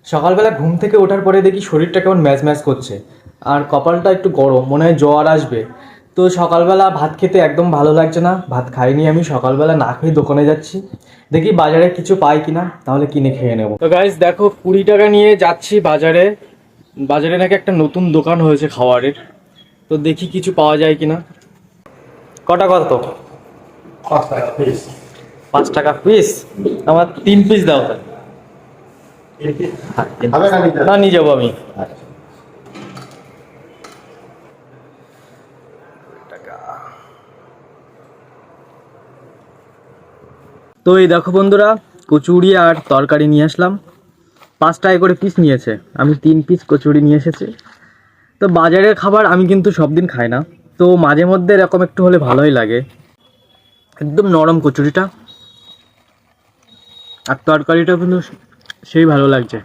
সকালবেলা ঘুম থেকে ওঠার পরে দেখি শরীরটা কেমন ম্যাজ ম্যাজ করছে আর কপালটা একটু গরম, মনে হয় জ্বর আসবে। তো সকালবেলা ভাত খেতে একদম ভালো লাগছে না, ভাত খাইনি আমি। সকালবেলা না খেয়ে দোকানে যাচ্ছি, দেখি বাজারে কিছু পাই কিনা, তাহলে কিনে খেয়ে নেবো। তো গাইস দেখো, 20 টাকা নিয়ে যাচ্ছি বাজারে। বাজারে নাকি একটা নতুন দোকান হয়েছে খাবারের, তো দেখি কিছু পাওয়া যায় কিনা। কটা কত? 5 টাকা পিস। 5 টাকা পিস? আমার 3 পিস দাও তাহলে। হবে না নিতে? না, নিয়ে যাবো আমি। তো এই দেখো বন্ধুরা, কচুরি আর তরকারি নিয়ে আসলাম। 5 টাকা করে পিস নিয়েছে, আমি 3 পিস কচুরি নিয়ে এসেছি। তো বাজারের খাবার আমি কিন্তু সব দিন খাই না, তো মাঝে মধ্যে এরকম একটু হলে ভালোই লাগে। একদম নরম কচুরিটা, আর তরকারিটা কিন্তু সেই ভালো লাগছে।